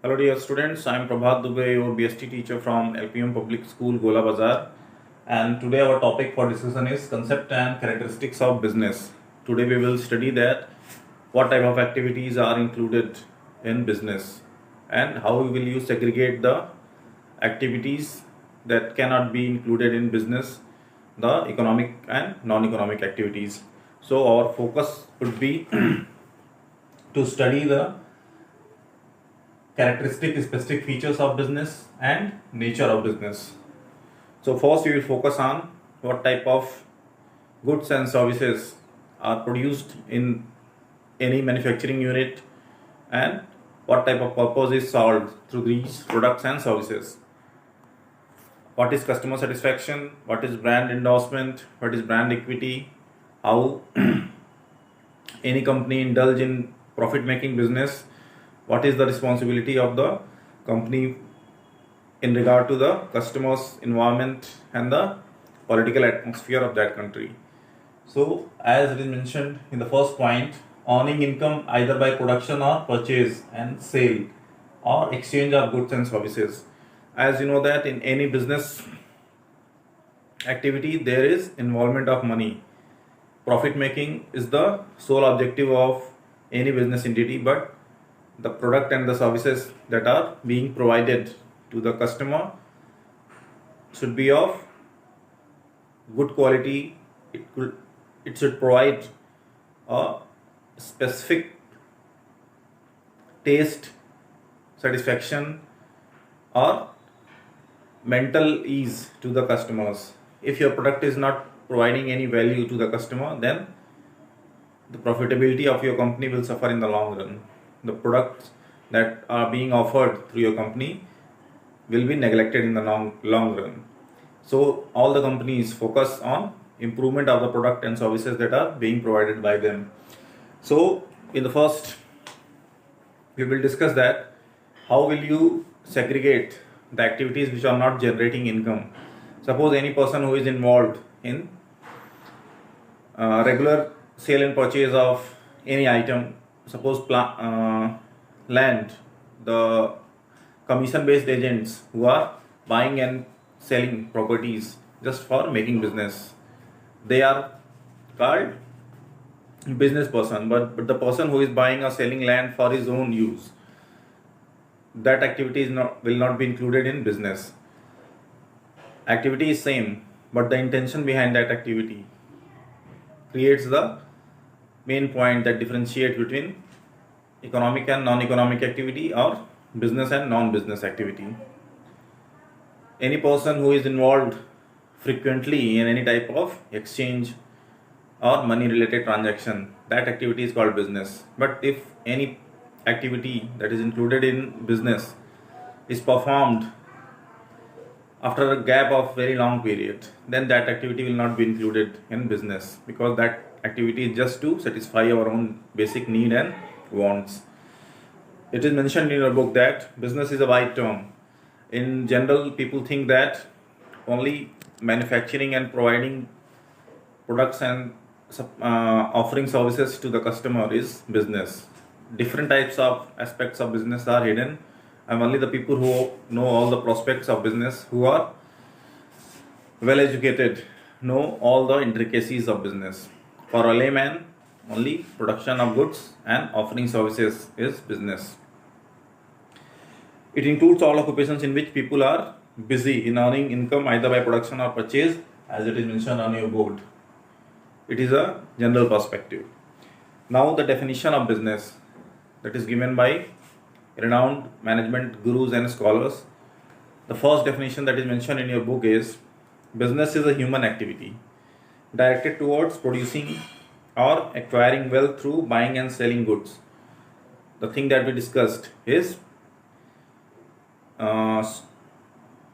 Hello dear students, I am Prabhat Dubey, your BST teacher from LPM Public School, Gola Bazar, and today our topic for discussion is concept and characteristics of business. Today we will study that what type of activities are included in business and how we will use segregate the activities that cannot be included in business, the economic and non-economic activities. So our focus would be to study the characteristic specific features of business and nature of business. So first we will focus on what type of goods and services are produced in any manufacturing unit and what type of purpose is solved through these products and services. What is customer satisfaction, what is brand endorsement, what is brand equity, how any company indulge in profit making business, what is the responsibility of the company in regard to the customers, environment and the political atmosphere of that country. So as it is mentioned in the first point, earning income either by production or purchase and sale or exchange of goods and services. As you know that in any business activity there is involvement of money. Profit making is the sole objective of any business entity, but the product and the services that are being provided to the customer should be of good quality. It should provide a specific taste, satisfaction or mental ease to the customers. If your product is not providing any value to the customer, then the profitability of your company will suffer in the long run. The products that are being offered through your company will be neglected in the long run. So all the companies focus on improvement of the product and services that are being provided by them. So in the first we will discuss that how will you segregate the activities which are not generating income. Suppose any person who is involved in regular sale and purchase of any item, suppose land, the commission based agents who are buying and selling properties just for making business, they are called business person. But the person who is buying or selling land for his own use, that activity will not be included in business. Activity is same, but the intention behind that activity creates the main point that differentiate between economic and non-economic activity or business and non-business activity. Any person who is involved frequently in any type of exchange or money related transaction, that activity is called business. But if any activity that is included in business is performed after a gap of very long period, then that activity will not be included in business, because that activity is just to satisfy our own basic need and wants. It is mentioned in your book that business is a wide term. In general, people think that only manufacturing and providing products and offering services to the customer is business. Different types of aspects of business are hidden, and only the people who know all the prospects of business, who are well educated, know all the intricacies of business. For a layman, only production of goods and offering services is business. It includes all occupations in which people are busy in earning income either by production or purchase, as it is mentioned on your board. It is a general perspective. Now the definition of business that is given by renowned management gurus and scholars. The first definition that is mentioned in your book is business is a human activity directed towards producing or acquiring wealth through buying and selling goods. The thing that we discussed is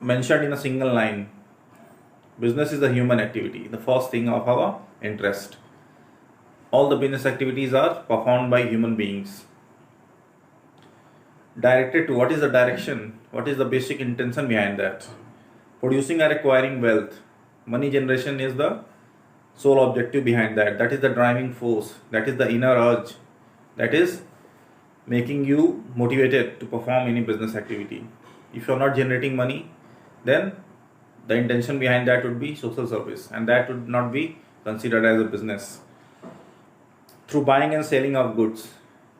mentioned in a single line. Business is a human activity, the first thing of our interest. All the business activities are performed by human beings. Directed to, what is the direction? What is the basic intention behind that? Producing or acquiring wealth. Money generation is the sole objective behind that. That is the driving force. That is the inner urge. That is making you motivated to perform any business activity. If you're not generating money, then the intention behind that would be social service, and that would not be considered as a business. Through buying and selling of goods,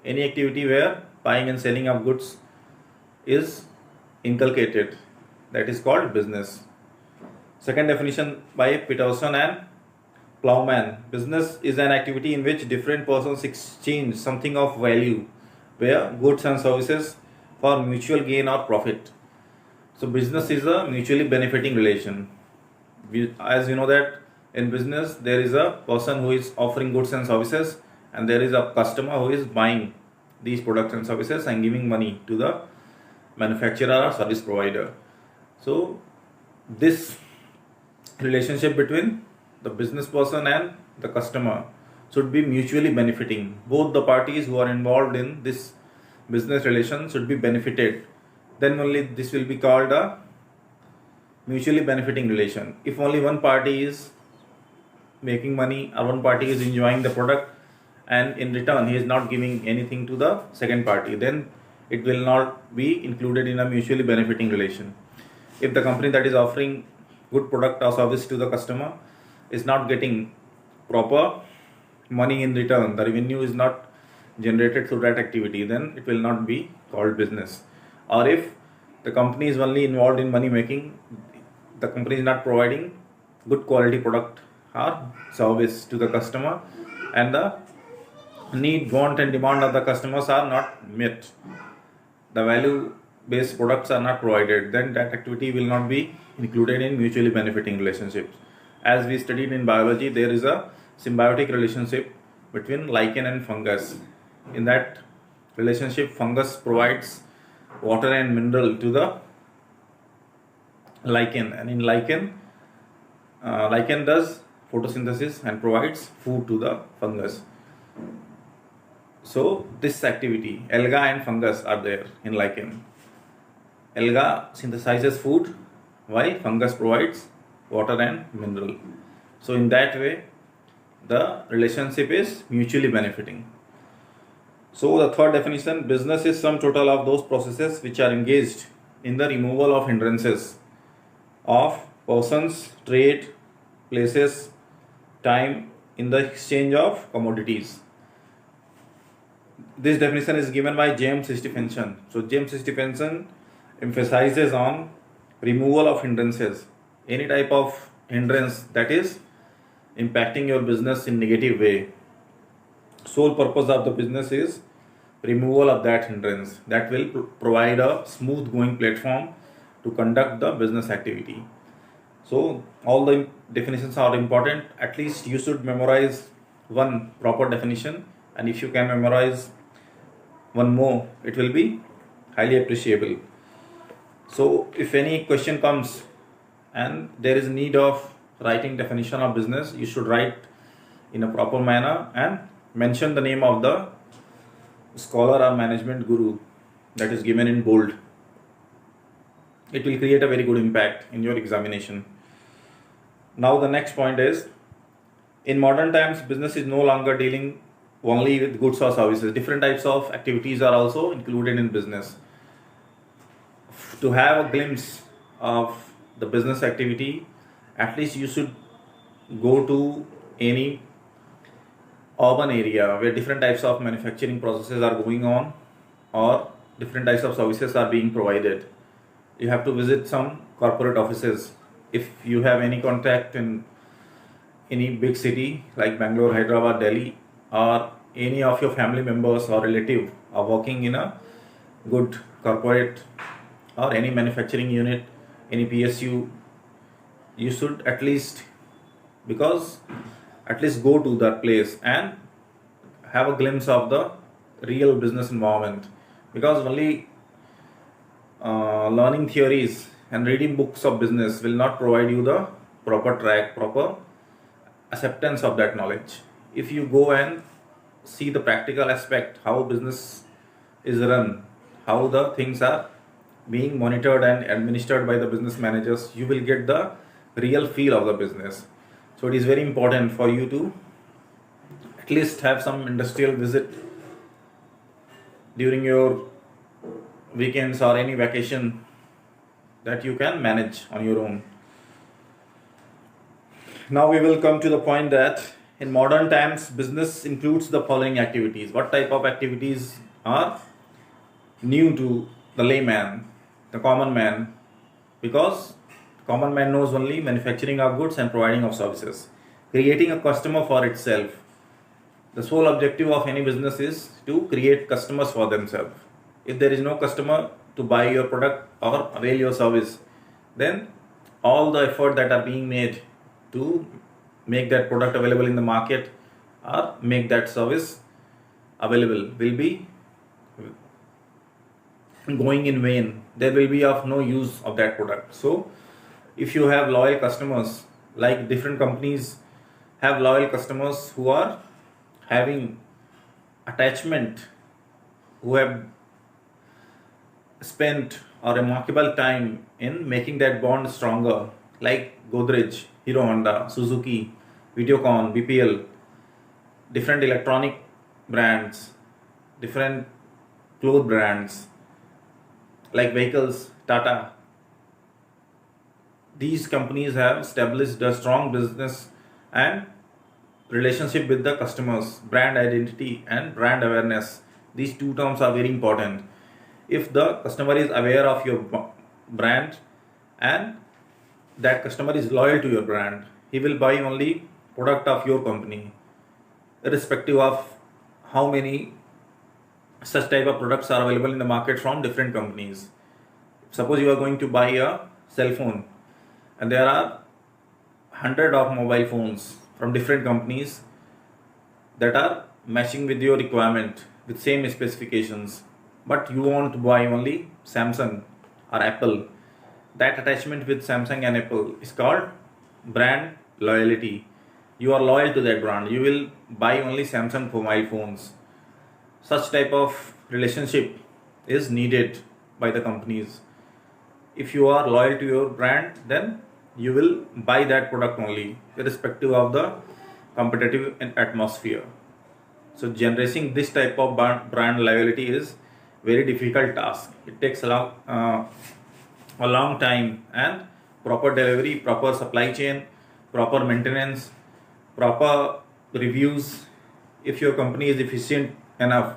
any activity where buying and selling of goods is inculcated, that is called business. Second definition by Peterson and Plowman: business is an activity in which different persons exchange something of value, where goods and services, for mutual gain or profit. So business is a mutually benefiting relation. As you know that in business there is a person who is offering goods and services, and there is a customer who is buying these products and services and giving money to the manufacturer or service provider. So this relationship between the business person and the customer should be mutually benefiting. Both the parties who are involved in this business relation should be benefited. Then only this will be called a mutually benefiting relation. If only one party is making money or one party is enjoying the product and in return he is not giving anything to the second party, then it will not be included in a mutually benefiting relation. If the company that is offering good product or service to the customer is not getting proper money in return, the revenue is not generated through that activity, then it will not be called business. Or if the company is only involved in money making, the company is not providing good quality product or service to the customer, and the need, want and demand of the customers are not met, the value based products are not provided, then that activity will not be included in mutually benefiting relationships. As we studied in biology, there is a symbiotic relationship between lichen and fungus. In that relationship, fungus provides water and mineral to the lichen, and in lichen does photosynthesis and provides food to the fungus. So this activity, alga and fungus are there in lichen. Alga synthesizes food while fungus provides water and mineral. So in that way the relationship is mutually benefiting. So the third definition: business is sum total of those processes which are engaged in the removal of hindrances of persons, trade, places, time in the exchange of commodities. This definition is given by James Stephenson. So James Stephenson emphasizes on removal of hindrances, any type of hindrance that is impacting your business in negative way. Sole purpose of the business is removal of that hindrance that will provide a smooth going platform to conduct the business activity. So all the definitions are important. At least you should memorize one proper definition, and if you can memorize one more, it will be highly appreciable. So if any question comes and there is need of writing definition of business, you should write in a proper manner and mention the name of the scholar or management guru that is given in bold. It will create a very good impact in your examination. Now the next point is, in modern times business is no longer dealing only with goods or services. Different types of activities are also included in business. To have a glimpse of the business activity, at least you should go to any urban area where different types of manufacturing processes are going on or different types of services are being provided. You have to visit some corporate offices. If you have any contact in any big city like Bangalore, Hyderabad, Delhi, or any of your family members or relative are working in a good corporate or any manufacturing unit, any PSU, you should at least go to that place and have a glimpse of the real business environment, because only learning theories and reading books of business will not provide you the proper acceptance of that knowledge. If you go and see the practical aspect, how business is run, how the things are being monitored and administered by the business managers, you will get the real feel of the business. So it is very important for you to at least have some industrial visit during your weekends or any vacation that you can manage on your own. Now we will come to the point that in modern times business includes the following activities. What type of activities are new to the layman, the common man? Because common man knows only manufacturing of goods and providing of services, creating a customer for itself. The sole objective of any business is to create customers for themselves. If there is no customer to buy your product or avail your service, then all the effort that are being made to make that product available in the market or make that service available will be going in vain. There will be of no use of that product. So if you have loyal customers, like different companies have loyal customers who are having attachment, who have spent a remarkable time in making that bond stronger, like Godrej, Hero Honda, Suzuki, Videocon, BPL, different electronic brands, different cloth brands, like vehicles, Tata. These companies have established a strong business and relationship with the customers. Brand identity and brand awareness, these two terms are very important. If the customer is aware of your brand and that customer is loyal to your brand, he will buy only product of your company, irrespective of how many such type of products are available in the market from different companies. Suppose you are going to buy a cell phone and there are 100 of mobile phones from different companies that are matching with your requirement with same specifications, but you want to buy only Samsung or Apple. That attachment with Samsung and Apple is called brand loyalty. You are loyal to that brand. You will buy only Samsung mobile phones. Such type of relationship is needed by the companies. If you are loyal to your brand, then you will buy that product only, irrespective of the competitive atmosphere. So generating this type of brand loyalty is very difficult task. It takes a long time, and proper delivery, proper supply chain, proper maintenance, proper reviews. If your company is efficient enough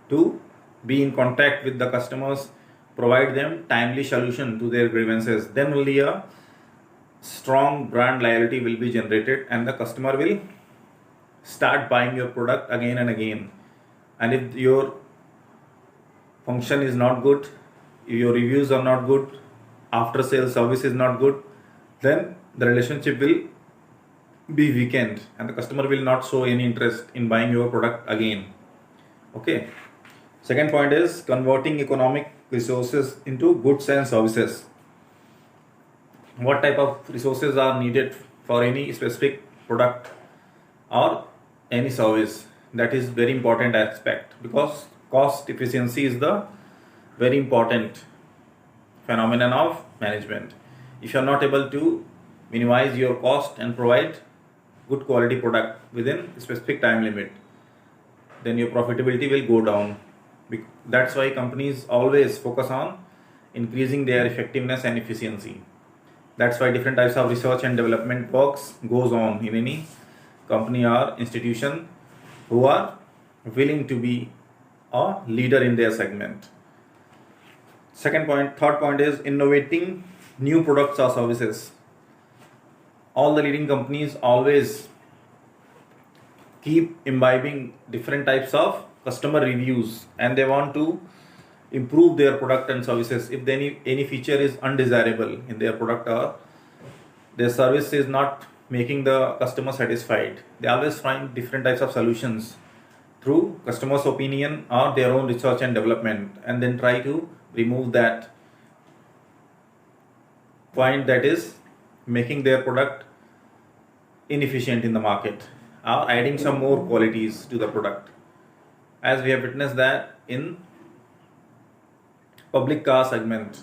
to be in contact with the customers, provide them timely solution to their grievances, then only a strong brand loyalty will be generated and the customer will start buying your product again and again. And if your function is not good, if your reviews are not good, after sales service is not good, then the relationship will be weakened and the customer will not show any interest in buying your product again. Okay. Second point is converting economic resources into goods and services. What type of resources are needed for any specific product or any service? That is very important aspect, because cost efficiency is the very important phenomenon of management. If you are not able to minimize your cost and provide good quality product within a specific time limit, then your profitability will go down. That's why companies always focus on increasing their effectiveness and efficiency. That's why different types of research and development works goes on in any company or institution who are willing to be a leader in their segment. Third point is innovating new products or services. All the leading companies always keep imbibing different types of customer reviews, and they want to improve their product and services. If any feature is undesirable in their product or their service is not making the customer satisfied, they always find different types of solutions through customers' opinion or their own research and development, and then try to remove that point that is making their product inefficient in the market, or adding some more qualities to the product. As we have witnessed that in public car segment,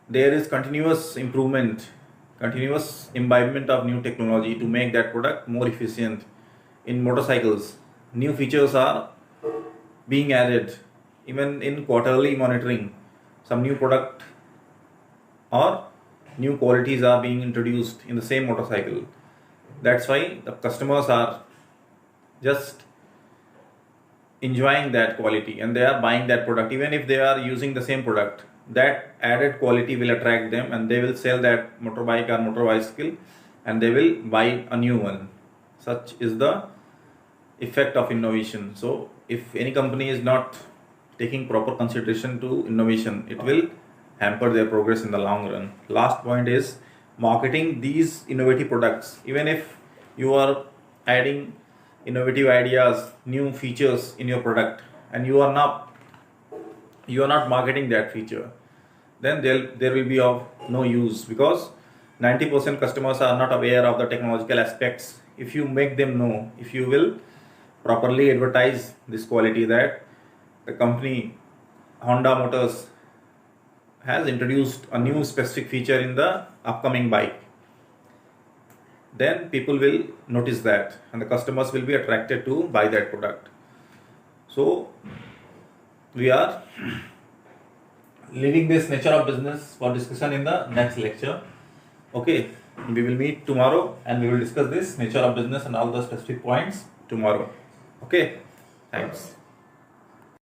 there is continuous improvement, continuous imbibement of new technology to make that product more efficient. In motorcycles, new features are being added even in quarterly monitoring. Some new product or new qualities are being introduced in the same motorcycle. That's why the customers are just enjoying that quality and they are buying that product. Even if they are using the same product, that added quality will attract them and they will sell that motorbike or motor bicycle and they will buy a new one. Such is the effect of innovation. So if any company is not taking proper consideration to innovation, it will hamper their progress in the long run. Last point is marketing these innovative products. Even if you are adding innovative ideas, new features in your product, and you are not marketing that feature, then there will be of no use, because 90% customers are not aware of the technological aspects. If you make them know, if you will properly advertise this quality, that the company Honda Motors has introduced a new specific feature in the upcoming bike, then people will notice that and the customers will be attracted to buy that product. So we are leaving this nature of business for discussion in the next lecture. Okay, we will meet tomorrow and we will discuss this nature of business and all the specific points tomorrow. Okay, thanks.